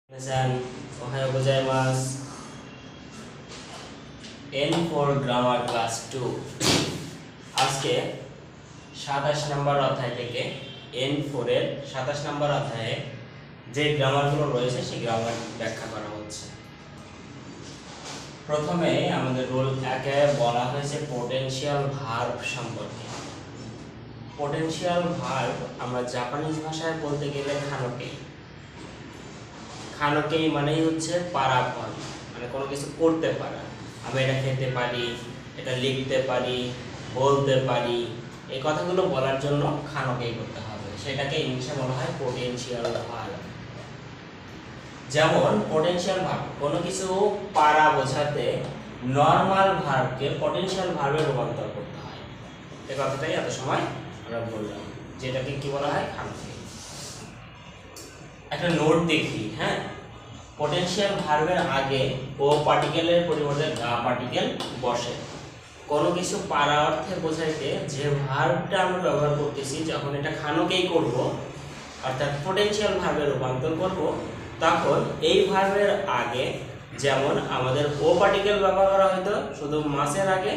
San, Ohio gozaimasu. N4 grammar class 2 আজকে 27 নম্বর অধ্যায় থেকে N4 এর 27 নম্বর অধ্যায়ে যে গ্রামারগুলো রয়েছে সেই গ্রামার ব্যাখ্যা করা হচ্ছে। প্রথমে আমাদের রুল 1 এ বলা হয়েছে পটেনশিয়াল ভার্ব সম্পর্কে। পটেনশিয়াল ভার্ব আমরা জাপানিজ ভাষায় বলতে গেলে খানোকেই। খানোকেই মানেই হচ্ছে পারাপন, মানে কোনো কিছু করতে পারা। আমি এটা খেতে পারি, এটা লিখতে পারি, বলতে পারি, এই কথাগুলো বলার জন্য খানোকেই করতে হবে। সেটাকে ইংলিশে বলা হয় পটেনশিয়াল ভার্ব। যেমন পটেনশিয়াল ভার্ব কোনো কিছু পারা বোঝাতে নরমাল ভার্বকে পটেনশিয়াল ভার্বে রূপান্তর করতে হয়। এই কথাটাই এত সময় আমরা বললাম, যেটাকে কি বলা হয় খানোকে। একটা নোট দেখি, হ্যাঁ, পটেনশিয়াল ভার্বের আগে ও পার্টিকেলের পরিবর্তে গা পার্টিকেল বসে। কোনো কিছু পারা অর্থে বোঝাইতে যে ভার্বটা আমরা ব্যবহার করতেছি, যখন এটা খানোকেই করব অর্থাৎ পটেনশিয়াল ভার্বে রূপান্তর করব, তখন এই ভার্বের আগে যেমন আমাদের ও পার্টিকেল ব্যবহার করা হতো শুধু মাসের আগে,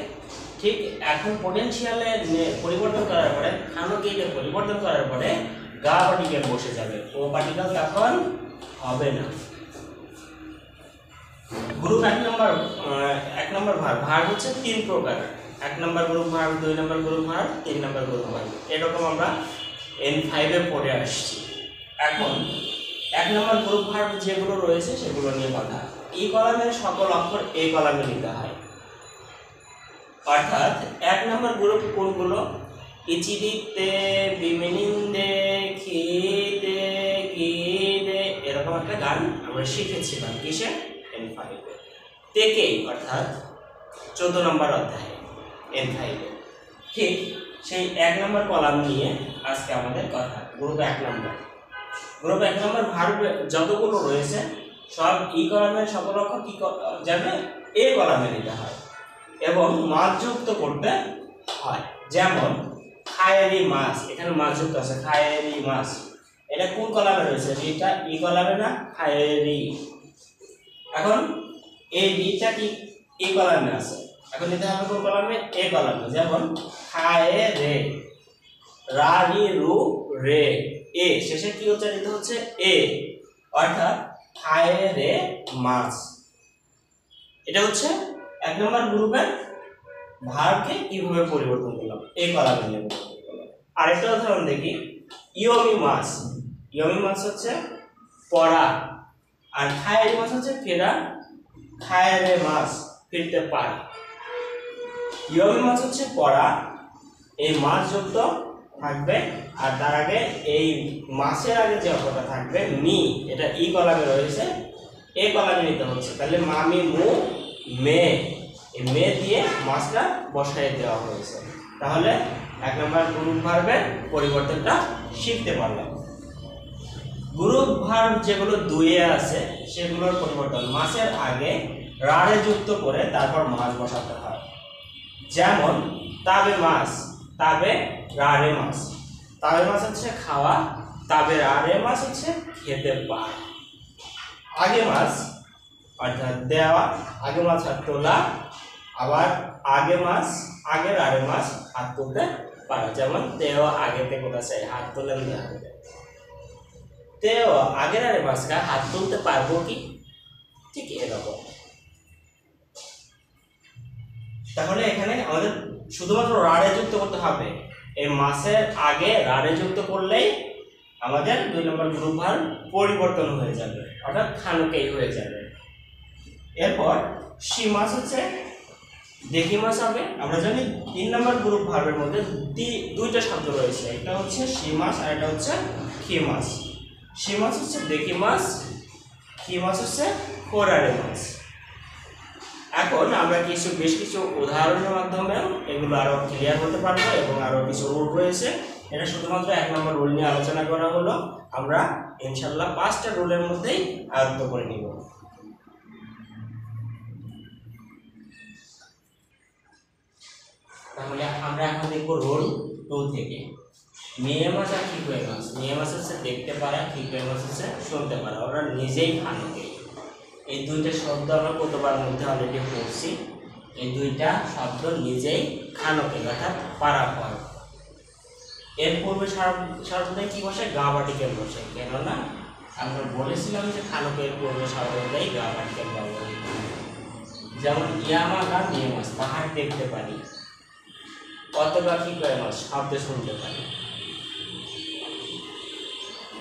ঠিক এখন পটেনশিয়ালে পরিবর্তন করার পরে খানোকেইকে পরিবর্তন করার পরে গা পার্টিকেল বসে যাবে, ও পার্টিকেল তখন হবে না। গ্রুপ এক নম্বর ভার্ব হচ্ছে তিন প্রকার। 1 নম্বর গ্রুপ ভার্ব, 2 নম্বর গ্রুপ ভার্ব, 3 নম্বর গ্রুপ ভার্ব, এরকম আমরা N5 এ পড়ে আসছি। এখন 1 নম্বর গ্রুপ ভার্ব যেগুলো রয়েছে সেগুলো নিয়ে কথা। এই কলামের সকল অক্ষর এই কলামে নিতে হয়, অর্থাৎ 1 নম্বর গ্রুপ কোনগুলো? ইচিদিতে, বিমিনিন্দে, খিতে, গিদে, এরকম একটা গান আমরা শিখেছিলাম কিসে? N5 এ। তেকেই অর্থাৎ 14 নম্বর অধ্যায়ে N5 এ। ঠিক সেই 1 নম্বর কলাম নিয়ে আজকে আমাদের কথা। গ্রুপ 1 নম্বর। গ্রুপ 1 নম্বর ভার্ব যতগুলো রয়েছে সব ই কলামের সকল অক্ষর কি যাবে? এ কলামে নিতে হয় এবং মাছ যুক্ত করতে হয়। যেমন খায়েরি মাছ, এখানে মাছ যুক্ত আছে, খায়েরি মাছ, এটা কোন কলামে রয়েছে? এটা ই কলামে না, খায়েরি। এখন এই বিটা কি ই কলামে আছে, এখন নিতে হবে কোন কলামে? এ কলামে। যেমন খায়ে রে, রা রি রু রে, এ শেষে কি উচ্চারিত হচ্ছে? এ, অর্থাৎ খায়ে রে মাছ। এটা হচ্ছে 1 নম্বর গ্রুপের ভার্বকে কিভাবে পরিবর্তন করলাম, এই কলামে নিয়ে পরিবর্তন করলাম। আরেকটা উদাহরণ দেখি, ইয়মি মাছ। ইয়মি মাছ হচ্ছে পড়া, আর খায়েরি মাছ হচ্ছে ফেরা, খায়েরে মাছ ফিরতে পারে। ইয়মি মাছ হচ্ছে পড়া, এই মাছ যুক্ত থাকবে, আর তার আগে এই মাছের আগে যে অক্ষরটা থাকবে মি, এটা ই কলামে রয়েছে, এ কলামে নিতে হচ্ছে। তাহলে মামি মু মে, এই মে দিয়ে মাছটা বসাই দেওয়া হয়েছে। তাহলে 1 নম্বর গ্রুপ ভার্বের পরিবর্তনটা শিখতে পারলাম। গ্রুপ ভার্ব যেগুলো 2 এ আছে সেগুলোর পরিবর্তন মাছের আগে রাড়ে যুক্ত করে তারপর মাছ বসাতে হয়। যেমন তাবে মাছ, তাবে রাড়ে মাছ। তাবে মাছ হচ্ছে খাওয়া, তাবে রাড়ে মাছ হচ্ছে খেতে পারে। আগে মাছ অর্থাৎ দেওয়া, আগে মাছ হাত তোলা, আবার আগে মাছ, আগে রাড়ে মাছ হাত তুলতে পারে। যেমন দেওয়া আগেতে কোথা চাই, হাত তুলেন দেওয়া, তেও আগের আরে মাছটা হাত তুলতে পারবো কি? ঠিক এরকম। তাহলে এখানে আমাদের শুধুমাত্র রাড়ে যুক্ত করতে হবে। এই মাছের আগে রাড়ে যুক্ত করলেই আমাদের 2 নম্বর গ্রুপ ভার্ব পরিবর্তন হয়ে যাবে, অর্থাৎ খানোকেই হয়ে যাবে। এরপর সি মাছ হচ্ছে দেখি মাছ হবে। আমরা জানি 3 নম্বর গ্রুপ ভার্বের মধ্যে 2টা শব্দ রয়েছে, একটা হচ্ছে সি মাছ আর একটা হচ্ছে খি মাছ। সি মাছ হচ্ছে দেখি মাছ, খি মাছ হচ্ছে কোরারে মাছ। এখন আমরা বেশ কিছু উদাহরণের মাধ্যমে এগুলো আরো ক্লিয়ার করতে পারবো এবং আরো কিছু রুল রয়েছে। এটা শুধুমাত্র 1 নম্বর রুল নিয়ে আলোচনা করা হলো, আমরা ইনশাআল্লাহ 5টা রুলের মধ্যেই আয়ত্ত করে নিব। তাহলে আমরা এখন দেখব রুল 2 থেকে। মিয়ামাস আর খিকুয়েমাস, মিয়ামাস হচ্ছে দেখতে পারা, খিকুয়েমাস হচ্ছে শুনতে পারা, ওরা নিজেই খানকে। এই দুইটা শব্দ আমরা কতবার মধ্যে অলরেডি পড়ছি। এই দুইটা শব্দ নিজেই খানকে অর্থাৎ পারা হয়। এর পূর্বে সর্বদাই কি বসে? গা পার্টিকেল বসে, কেননা আমরা বলেছিলাম যে খানকের পূর্বে সর্বদাই গা পার্টিকেল ব্যবহৃত হয়। যেমন ইয়ামা গা মিয়ামাস, পাহাড় দেখতে পারি, অথবা খিকুয়েমাস শব্দ শুনতে পারি।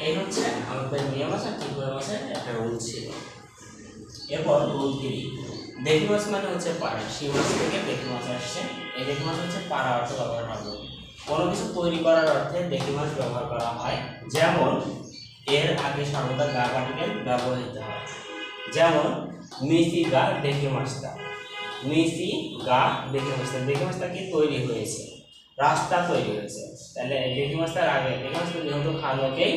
এই হচ্ছে আমাদের মিয়ামাস আর খিকুয়েমাসের একটা রুল ছিল। এরপর রুল 3, দেখিমাস মানে হচ্ছে পাড়া, শিমাস থেকে দেখিমাস আসছে। এই দেখিমাস হচ্ছে পাড়া অর্থে ব্যবহার হবে। কোনো কিছু তৈরি করার অর্থে দেখিমাস ব্যবহার করা হয়। যেমন এর আগে সর্বদা গা পার্টিকেল ব্যবহৃত হয়। যেমন মিসি গা দেখিমাসটা, মিসি গা দেখিমাসটা, দেখিমাসটা কি তৈরি হয়েছে? রাস্তা তৈরি হয়েছে। তাহলে দেখিমাসটার আগে দেখিমাসটা যেহেতু খানকেই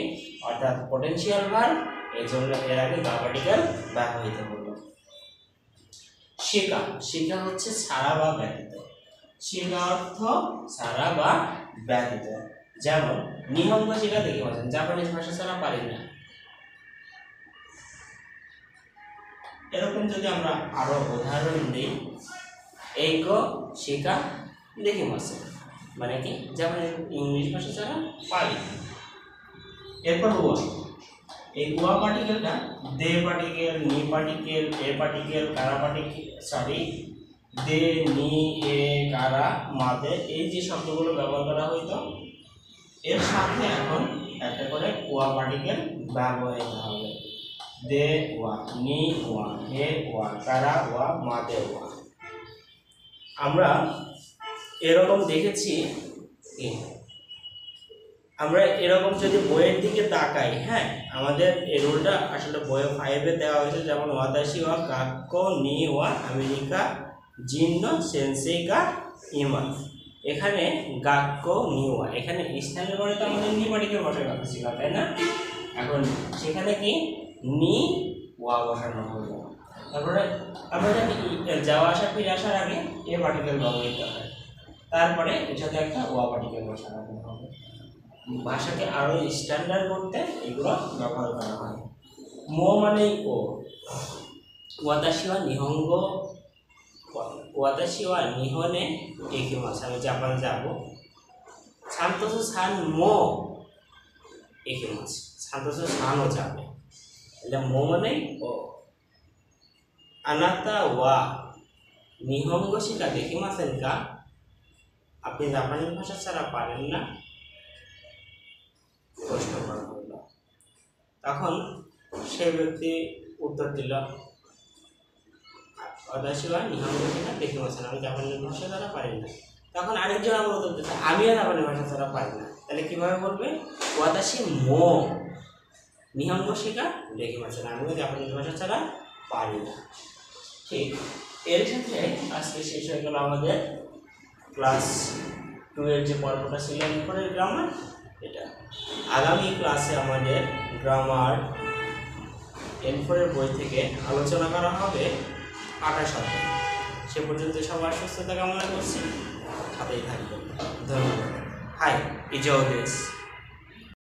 অর্থাৎ পটেনশিয়াল ভার্ব, এই জন্য এর আগে গা পার্টিকেল ব্যবহৃত হলো। শিকা, শিকা হচ্ছে ছাড়া বা ব্যতীত, শিকা অর্থ ছাড়া বা ব্যতীত। যেমন নিহঙ্গ শিকা দেখিমাস, জাপানিজ ভাষা ছাড়া পারি না। এরকম যদি আমরা আরো উদাহরণ দিই, এইগো শিকা দেখিমাসে মানে কি? জাপানিজ ইংলিশ ভাষা ছাড়া পারি। এরপর ওয়া, এই ওয়া পার্টিকেলটা দে পার্টিকেল, নি পার্টিকেল, এ পার্টিকেল, কারা পার্টিকেল, সরি দে, নি, এ, কারা, মাদে, এই যে শব্দগুলো ব্যবহার করা হইতো, এর সাথে এখন একটা করে ওয়া পার্টিকেল ব্যবহৃত হবে। দে ওয়া, নি ওয়া, হে ওয়া, কারা ওয়া, মাদে ওয়া। আমরা এরকম দেখেছি, আমরা এরকম যদি বইয়ের দিকে তাকাই, হ্যাঁ আমাদের এই রুলটা আসলে বইয়ে 5-এ দেওয়া হয়েছে। যেমন ওয়াতাশি ওয়া কাক্কো নি ওয়া আমেরিকা জিন্ন সেন্সেকা ইমান, এখানে গাক্কো নি ওয়া, এখানে স্থানের পরে তো আমাদের নি পার্টিকেল বসার কথা ছিল, তাই না? এখন সেখানে কি নি ওয়া বসানো হলো। তারপরে আমরা জানি যাওয়া আসা ফিরে আসার আগে এ পার্টিকেল ব্যবহৃত হয়, তারপরে এর সাথে একটা ওয়া পার্টিকেল বসানো হবে। ভাষাকে আরো স্ট্যান্ডার্ড করতে এগুলো ব্যবহার করা হয়। মো মানে ও, ওয়াতাশি ওয়া নিহঙ্গ, ওয়াতাশি ওয়া নিহনে একিমাস, আমি জাপান যাব। সান্তোসু সান মো একিমাস, সান্তোসু সানও যাবে। এটা মো মানে ও। আনাতা ওয়া নিহঙ্গ শিকা দেখিমাসেন কা, আপনি জাপানি ভাষা ছাড়া পারেন না? প্রশ্ন করা হইল। তখন সে ব্যক্তি উত্তর দিল অদাশিবা নিহঙ্গ শিকা দেখিমাসেন, আমি জাপানি ভাষা ছাড়া পারি না। তখন আরেকজন আমার উত্তর দিচ্ছে আমিও জাপানি ভাষা ছাড়া পারি না। তাহলে কিভাবে বলবে? ওয়াতাশি মো নিহঙ্গ শিকা দেখিমাসেন, আমিও জাপানি ভাষা ছাড়া পারি না। ঠিক এর ক্ষেত্রে আজকে শেষ হয়ে গেল আমাদের ক্লাস 2-এর যে পর্বটা ছিল এরপরের গ্রামার। এটা আগামী ক্লাসে আমাদের গ্রামার N4-এর বই থেকে আলোচনা করা হবে 28 অধ্যায়। সে পর্যন্ত সবার সুস্থতা কামনা করছি, সাথেই থাকবেন। ধন্যবাদ। হাই ইজোদেশ।